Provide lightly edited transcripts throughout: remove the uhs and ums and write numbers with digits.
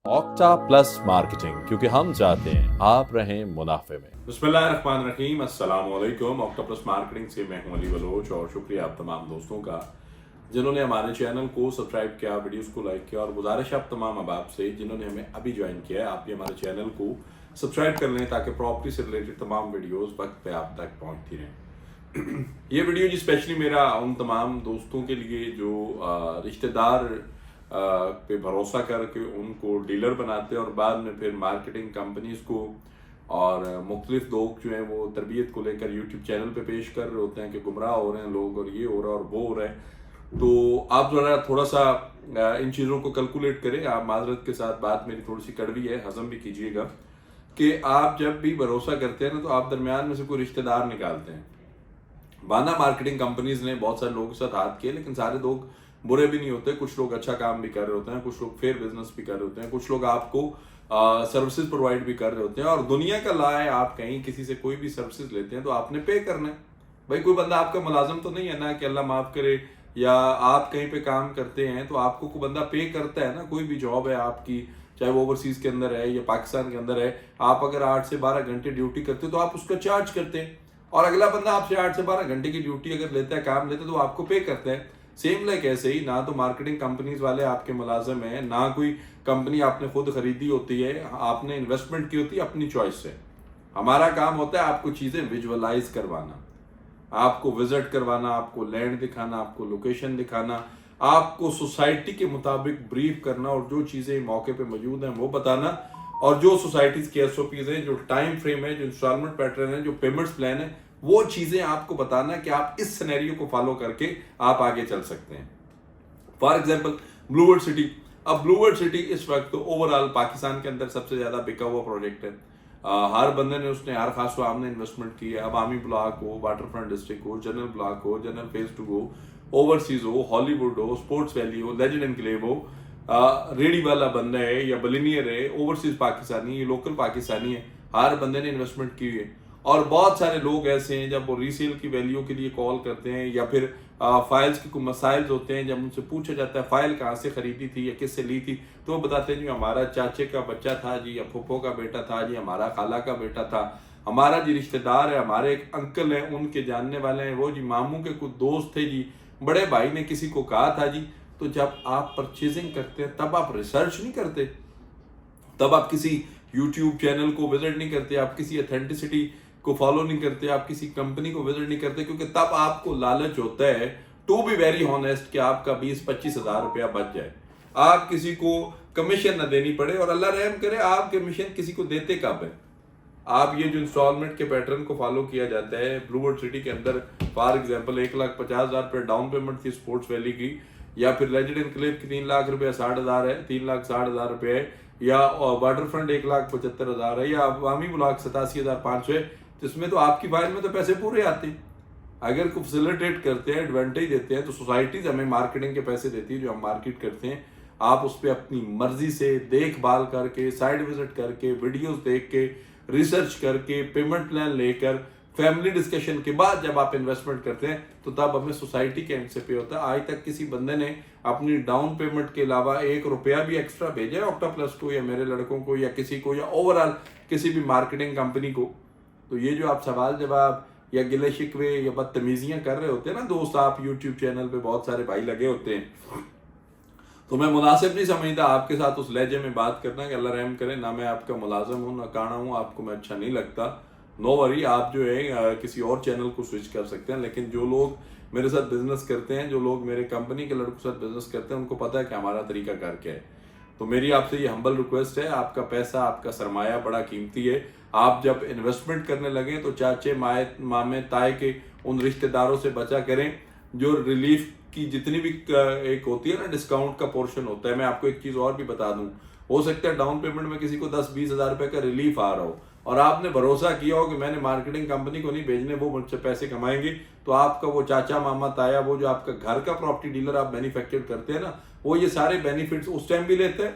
Octa plus marketing, क्योंकि हम चाहते हैं आप रहें मुनाफे में। बिस्मिल्लाहिर्रहमानिर्रहीम, अस्सलाम वालेकुम। ऑक्टा प्लस मार्केटिंग से मैं हूं अली बलोच और शुक्रिया आप तमाम दोस्तों का जिन्होंने हमारे चैनल को सब्सक्राइब किया, वीडियोस को लाइक किया, और गुजारिश आप तमाम अहबाब से जिन्होंने हमें अभी ज्वाइन किया है, आप भी हमारे चैनल को सब्सक्राइब कर लें ताकि प्रॉपर्टी से रिलेटेड तमाम वीडियोस वक्त पे आप तक पहुंचती रहें। ये वीडियो जी स्पेशली मेरा उन तमाम दोस्तों के लिए जो रिश्तेदार पे भरोसा करके उनको डीलर बनाते हैं और बाद में फिर मार्केटिंग कंपनीज को और मुख्तलिफ लोग जो हैं वो तरबियत को लेकर यूट्यूब चैनल पे पेश कर रहे होते हैं कि गुमराह हो रहे हैं लोग और ये हो रहा है और वो हो रहा है। तो आप ज़रा थोड़ा सा इन चीज़ों को कैलकुलेट करें। आप माजरत के साथ, बात मेरी थोड़ी सी कड़वी है, हजम भी कीजिएगा कि आप जब भी भरोसा करते हैं ना तो आप दरमियान में से कोई रिश्तेदार निकालते हैं। बाना मार्केटिंग कंपनीज ने बहुत सारे लोगों के साथ हाथ किए, लेकिन सारे लोग बुरे भी नहीं होते। कुछ लोग अच्छा काम भी कर रहे होते हैं, कुछ लोग फेयर बिजनेस भी कर रहे होते हैं, कुछ लोग आपको सर्विसेज प्रोवाइड भी कर रहे होते हैं। और दुनिया का ला है, आप कहीं किसी से कोई भी सर्विसेज लेते हैं तो आपने पे करना है। भाई कोई बंदा आपका मुलाजिम तो नहीं है ना कि अल्लाह माफ करे, या आप कहीं पे काम करते हैं तो आपको कोई बंदा पे करता है ना। कोई भी जॉब है आपकी, चाहे वो ओवरसीज के अंदर है या पाकिस्तान के अंदर है, आप अगर 8 से 12 घंटे ड्यूटी करते हो तो आप उसका चार्ज करते हैं, और अगला बंदा आपसे 8 से 12 घंटे की ड्यूटी अगर लेता है, काम लेता है, तो आपको पे करता है। सेम लाइक ऐसे ही, ना तो मार्केटिंग कंपनीज वाले आपके मुलाजिम हैं, ना कोई कंपनी आपने खुद खरीदी होती है, आपने इन्वेस्टमेंट की होती है अपनी चॉइस से। हमारा काम होता है आपको चीजें विजुअलाइज करवाना, आपको विजिट करवाना, आपको लैंड दिखाना, आपको लोकेशन दिखाना, आपको सोसाइटी के मुताबिक ब्रीफ करना, और जो चीजें मौके पे मौजूद हैं वो बताना, और जो सोसाइटीज के एसओपीज हैं, जो टाइम फ्रेम है, जो इंस्टॉलमेंट पैटर्न है, जो पेमेंट्स प्लान है, वो चीजें आपको बताना कि आप इस सिनेरियो को फॉलो करके आप आगे चल सकते हैं। For example boulevard city. अब ब्लूवर्ड सिटी इस वक्त ओवरऑल पाकिस्तान के अंदर सबसे ज्यादा बिका हुआ प्रोजेक्ट है। हर बंदे ने उसने, हर खास आम ने इन्वेस्टमेंट की है। अवामी ब्लॉक हो, वाटरफ्रंट डिस्ट्रिक्ट हो, जनरल ब्लॉक हो, जनरल फेज 2 हो, ओवरसीज हो, हॉलीवुड हो, स्पोर्ट्स वैली हो, लेजेंड एनक्लेव हो, रेडी वाला बंदा है या बिलियनियर है, ओवरसीज पाकिस्तानी है, लोकल पाकिस्तानी है, हर बंदे ने इन्वेस्टमेंट की है। और बहुत सारे लोग ऐसे हैं जब वो रीसेल की वैल्यू के लिए कॉल करते हैं, या फिर फाइल्स के कोई मसाइल होते हैं, जब उनसे पूछा जाता है फाइल कहाँ से खरीदी थी या किससे ली थी, तो वो बताते हैं जी हमारा चाचे का बच्चा था जी, या फुफो का बेटा था जी, हमारा खाला का बेटा था, हमारा जी रिश्तेदार है, हमारे एक अंकल हैं, उनके जानने वाले हैं, वो जी मामू के कुछ दोस्त थे जी, बड़े भाई ने किसी को कहा था जी। तो जब आप परचेजिंग करते हैं तब आप रिसर्च नहीं करते, तब आप किसी यूट्यूब चैनल को विजिट नहीं करते, आप किसी अथेंटिसिटी को फॉलो नहीं करते, आप किसी कंपनी को विजिट नहीं करते, क्योंकि तब आपको लालच होता है, टू बी वेरी ऑनेस्ट, कि आपका 20-25 हजार रुपया बच जाए, आप किसी को कमीशन न देनी पड़े। और अल्लाह रहम करे, आप कमीशन किसी को देते कब है? आप ये जो इंस्टॉलमेंट के पैटर्न को फॉलो किया जाता है ब्लूवर्ड सिटी के अंदर, फॉर एग्जांपल 1,50,000 रुपये डाउन पेमेंट थी स्पोर्ट्स वैली की, या फिर लेजेंड एनक्लेव की 3 लाख रुपया 60,000 है, 3,60,000 रुपये है, या वाटरफ्रंट 1,75,000 है, या अवामी ब्लॉक 87,500 है, जिसमें तो आपकी फाइल में तो पैसे पूरे आते हैं। अगर को फैसिलिटेट करते हैं, एडवांटेज देते हैं, तो सोसाइटीज हमें मार्केटिंग के पैसे देती है जो हम मार्केट करते हैं। आप उस पर अपनी मर्जी से देखभाल करके, साइड विजिट करके, वीडियोस देख के, रिसर्च करके, पेमेंट प्लान लेकर, फैमिली डिस्कशन के बाद जब आप इन्वेस्टमेंट करते हैं तो तब हमें सोसाइटी के एंड से पे होता है। आज तक किसी बंदे ने अपनी डाउन पेमेंट के अलावा 1 रुपया भी एक्स्ट्रा भेजा है ऑक्टा प्लस को, या मेरे लड़कों को, या किसी को, या ओवरऑल किसी भी मार्केटिंग कंपनी को? तो ये जो आप सवाल जवाब या गिले शिकवे या बदतमीजियां कर रहे होते हैं ना दोस्त, आप यूट्यूब चैनल पे बहुत सारे भाई लगे होते हैं, तो मैं मुनासिब नहीं समझता आपके साथ उस लहजे में बात करना कि अल्लाह रहम करे। ना मैं आपका मुलाजिम हूँ, ना काना हूँ, आपको मैं अच्छा नहीं लगता, नो वरी, आप जो है किसी और चैनल को स्विच कर सकते हैं। लेकिन जो लोग मेरे साथ बिजनेस करते हैं, जो लोग मेरे कंपनी के लड़कों के साथ बिजनेस करते हैं, उनको पता है कि हमारा तरीका कार क्या है। तो मेरी आपसे ये हम्बल रिक्वेस्ट है, आपका पैसा, आपका सरमाया बड़ा कीमती है। आप जब इन्वेस्टमेंट करने लगे तो चाचे, मामे, ताए के उन रिश्तेदारों से बचा करें जो रिलीफ की जितनी भी एक होती है ना, डिस्काउंट का पोर्शन होता है। मैं आपको एक चीज और भी बता दूं, हो सकता है डाउन पेमेंट में किसी को 10-20 हजार रुपए का रिलीफ आ रहा हो, और आपने भरोसा किया हो कि मैंने मार्केटिंग कंपनी को नहीं भेजने, वो मुझसे पैसे कमाएंगे, तो आपका वो चाचा, मामा, ताया, वो जो आपका घर का प्रॉपर्टी डीलर आप मैन्युफैक्चर करते हैं ना, वो ये सारे बेनिफिट्स उस टाइम भी लेते हैं,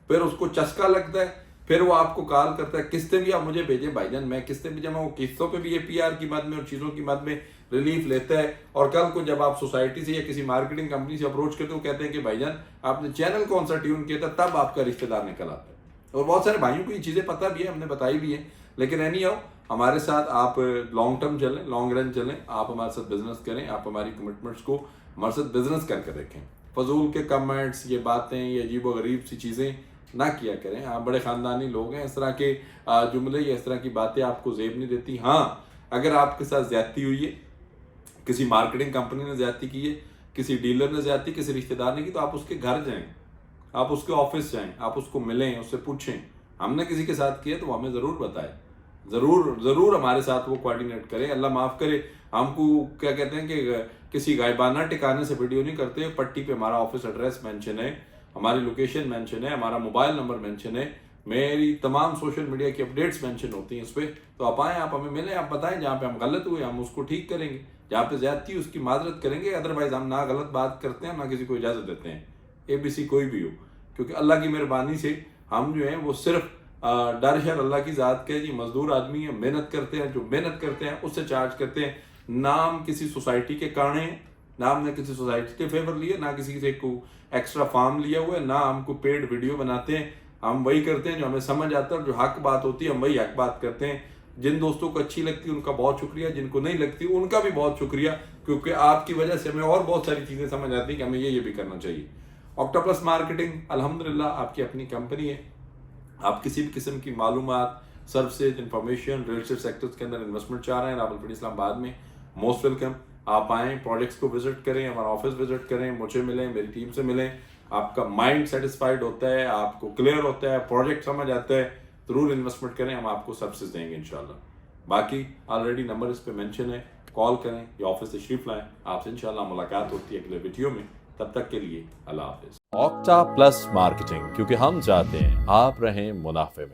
फिर उसको चस्का लगता है, फिर वो आपको कॉल करता है, किस्तें भी आप मुझे भेजें भाईजान, मैं किस्तें भी जमा, वो किस्तों पे भी APR की मद में और चीज़ों की मद में ریلیف لیتا ہے, اور کل کو جب آپ سوسائٹی سے یا کسی مارکیٹنگ کمپنی سے اپروچ کرتے ہو کہتے ہیں کہ بھائی جان آپ نے چینل کون سا ٹیون کیا تھا, تب آپ کا رشتہ دار نکل آتا ہے. اور بہت سارے بھائیوں کو یہ چیزیں پتہ بھی ہے, ہم نے بتائی بھی ہیں, لیکن اینی ہاؤ ہمارے ساتھ آپ لانگ ٹرم چلیں, لانگ رن چلیں, آپ ہمارے ساتھ بزنس کریں, آپ ہماری کمٹمنٹس کو ہمارے ساتھ بزنس کر کے دیکھیں. فضول کے کمنٹس, یہ باتیں, یہ عجیب و غریب سی چیزیں نہ کیا کریں. آپ بڑے خاندانی لوگ ہیں, اس طرح کے جملے یا اس طرح کی باتیں آپ کو زیب نہیں دیتی. ہاں اگر آپ کے ساتھ زیادتی ہوئی ہے, کسی مارکیٹنگ کمپنی نے زیادتی کی ہے, کسی ڈیلر نے زیادتی, کسی رشتہ دار نے کی, تو آپ اس کے گھر جائیں, آپ اس کے آفس جائیں, آپ اس کو ملیں, اس سے پوچھیں ہم نے کسی کے ساتھ کیا تو وہ ہمیں ضرور بتائے, ضرور ہمارے ساتھ وہ کوآرڈینیٹ کرے. اللہ معاف کرے, ہم کو کیا کہتے ہیں کہ کسی غائبانہ ٹھکانے سے ویڈیو نہیں کرتے. پٹی پہ ہمارا آفس ایڈریس مینشن ہے, ہماری لوکیشن مینشن ہے, ہمارا موبائل نمبر مینشن ہے, میری تمام سوشل میڈیا کی اپڈیٹس مینشن ہوتی ہیں اس پہ. تو آپ آئیں, آپ ہمیں ملیں, آپ بتائیں جہاں پہ ہم غلط ہوئے ہم اس کو ٹھیک کریں گے, جہاں پہ زیادتی اس کی معذرت کریں گے. ادروائز ہم نہ غلط بات کرتے ہیں, نہ کسی کو اجازت دیتے ہیں, ABC کوئی بھی ہو, کیونکہ اللہ کی مہربانی سے ہم جو ہیں وہ صرف ڈر شر اللہ کی ذات کے, جی مزدور آدمی ہیں, محنت کرتے ہیں, جو محنت کرتے ہیں اس سے چارج کرتے ہیں. نام کسی سوسائٹی کے کانے ہیں, نہ ہم نے کسی سوسائٹی کے فیور لیے, نہ کسی سے کو ایکسٹرا فارم لیا ہوا ہے, نہ ہم کو پیڈ ویڈیو بناتے ہیں. ہم وہی کرتے ہیں جو ہمیں سمجھ آتا ہے, اور جو حق بات ہوتی ہے ہم وہی حق بات کرتے ہیں. جن دوستوں کو اچھی لگتی ہے ان کا بہت شکریہ, جن کو نہیں لگتی ان کا بھی بہت شکریہ, کیونکہ آپ کی وجہ سے ہمیں اور بہت ساری چیزیں سمجھ آتی ہیں کہ ہمیں یہ بھی کرنا چاہیے. آکٹاپلس مارکیٹنگ الحمدللہ آپ کی اپنی کمپنی ہے. آپ کسی بھی قسم کی معلومات, services, information, real estate sectors کے اندر انویسٹمنٹ چاہ رہے ہیں, راولپنڈی اسلام آباد میں موسٹ ویلکم. آپ آئیں, پروجیکٹس کو وزٹ کریں, ہمارا آفس وزٹ کریں, مجھے ملیں, میری ٹیم سے ملیں. آپ کا مائنڈ سیٹسفائیڈ ہوتا ہے, آپ کو کلیئر ہوتا ہے, پروجیکٹ سمجھ آتا ہے, ضرور انویسٹمنٹ کریں, ہم آپ کو سروسز دیں گے انشاءاللہ. باقی آلریڈی نمبر اس پہ مینشن ہے, کال کریں یا آفس تشریف لائیں. آپ سے انشاءاللہ ملاقات ہوتی ہے اگلے ویڈیو میں. تب تک کے لیے اللہ حافظ. آکٹا پلس مارکیٹنگ, کیونکہ ہم چاہتے ہیں آپ رہیں منافع میں.